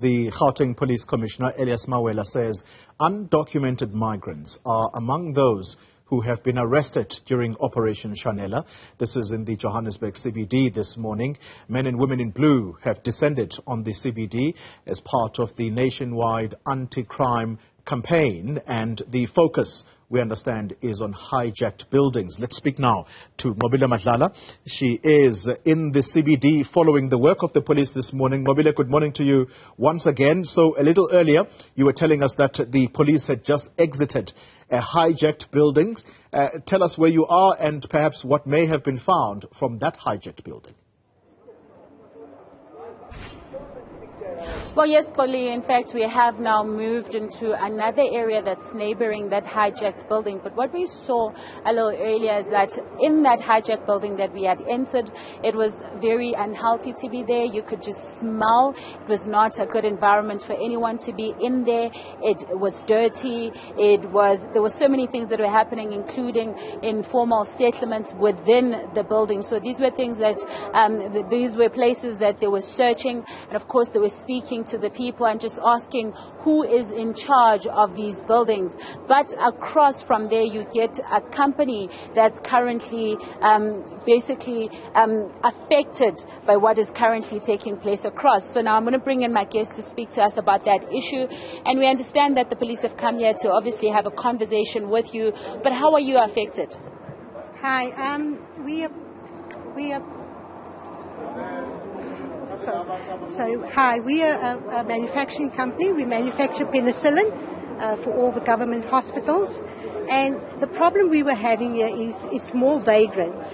The Gauteng Police Commissioner, Elias Mawela, says undocumented migrants are among those who have been arrested during Operation Shanela. This is in the Johannesburg CBD this morning. Men and women in blue have descended on the CBD as part of the nationwide anti-crime campaign, and the focus, we understand, is on hijacked buildings. Let's speak now to Nqobile Madala. She is in the CBD following the work of the police this morning. Nqobile, good morning to you once again. So a little earlier, you were telling us that the police had just exited hijacked buildings. Tell us where you are and perhaps what may have been found from that hijacked building. Well, yes, Polly, in fact, we have now moved into another area that's neighboring that hijacked building. But what we saw a little earlier is that in that hijacked building that we had entered, it was very unhealthy to be there. You could just smell. It was not a good environment for anyone to be in there. It was dirty. There were so many things that were happening, including informal settlements within the building. So these were things that, these were places that they were searching. And of course, they were speaking to the people and just asking who is in charge of these buildings. But across from there, you get a company that's currently basically affected by what is currently taking place across. So now I'm going to bring in my guest to speak to us about that issue. And we understand that the police have come here to obviously have a conversation with you. But how are you affected? Hi, we are a manufacturing company. We manufacture penicillin for all the government hospitals. And the problem we were having here is it's more vagrants.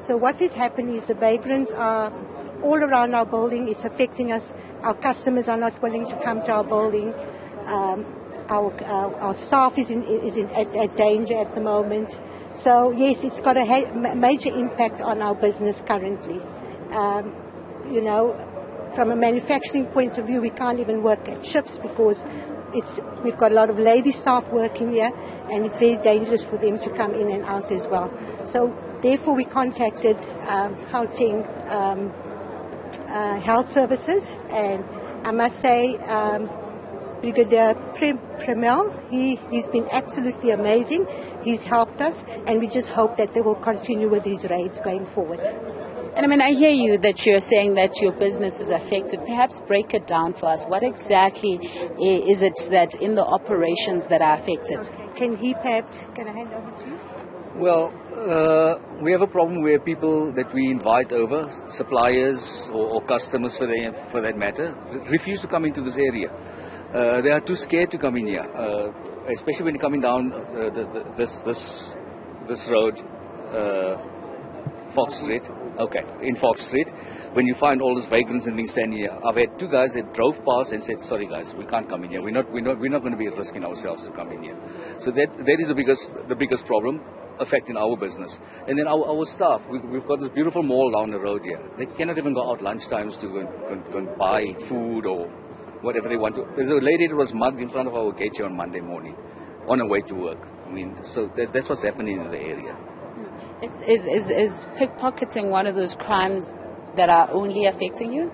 So what is happening is the vagrants are all around our building. It's affecting us. Our customers are not willing to come to our building. Our staff is at danger at the moment. So yes, it's got a major impact on our business currently. You know, from a manufacturing point of view, we can't even work at shifts because we've got a lot of lady staff working here, and it's very dangerous for them to come in and out as well. So therefore, we contacted Gauteng Health Services, and I must say, Brigadier Premel, he's been absolutely amazing. He's helped us, and we just hope that they will continue with these raids going forward. And I mean, I hear you that you're saying that your business is affected. Perhaps break it down for us. What exactly is it that in the operations that are affected? Okay. Can I hand over to you? Well, we have a problem where people that we invite over, suppliers or customers for that matter, refuse to come into this area. They are too scared to come in here, especially when you're coming down this road, Fox Street. Okay, in Fox Street, when you find all those vagrants and things standing here. I've had two guys that drove past and said, "Sorry guys, we can't come in here. We're not going to be risking ourselves to come in here." So that is the biggest problem affecting our business. And then our staff, we've got this beautiful mall down the road here. They cannot even go out lunchtimes to go and buy food or whatever they want to. There's a lady that was mugged in front of our gate here on Monday morning on her way to work. I mean, so that's what's happening in the area. Is pickpocketing one of those crimes that are only affecting you?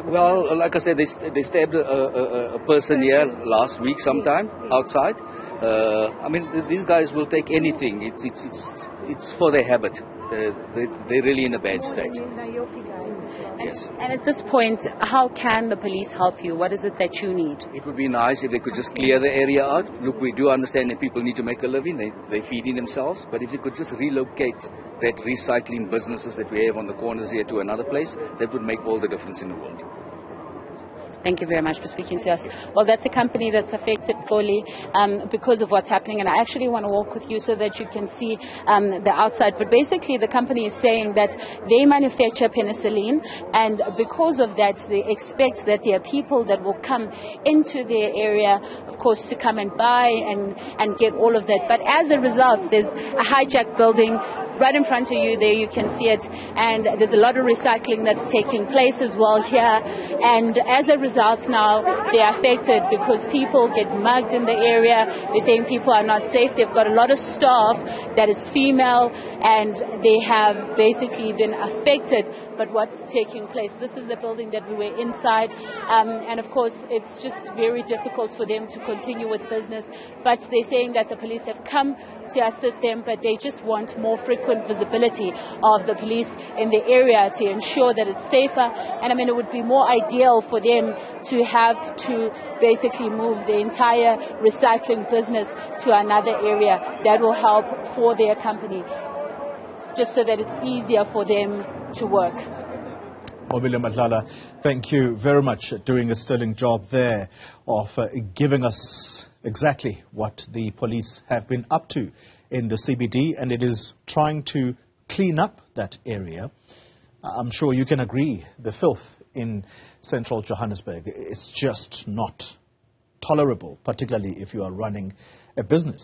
Well, like I said, they stabbed a person here last week sometime outside. I mean, these guys will take anything. It's for their habit. They're really in a bad state. Yes. And at this point, how can the police help you? What is it that you need? It would be nice if they could just clear the area out. Look, we do understand that people need to make a living. They're feeding themselves. But if they could just relocate that recycling businesses that we have on the corners here to another place, that would make all the difference in the world. Thank you very much for speaking to us. Well, that's a company that's affected fully because of what's happening. And I actually want to walk with you so that you can see the outside. But basically, the company is saying that they manufacture penicillin. And because of that, they expect that there are people that will come into their area, of course, to come and buy and get all of that. But as a result, there's a hijacked building right in front of you there. You can see it. And there's a lot of recycling that's taking place as well here. And as a result now, they're affected because people get mugged in the area. They're saying people are not safe. They've got a lot of staff that is female, and they have basically been affected. But what's taking place? This is the building that we were inside, and of course it's just very difficult for them to continue with business. But they're saying that the police have come to assist them, but they just want more frequent visibility of the police in the area to ensure that it's safer. And I mean, it would be more ideal for them to have to basically move the entire recycling business to another area that will help for their company, just so that it's easier for them to work. Nqobile Madala, thank you very much, doing a sterling job there of giving us exactly what the police have been up to in the CBD, and it is trying to clean up that area. I'm sure you can agree, the filth in central Johannesburg is just not tolerable, particularly if you are running a business.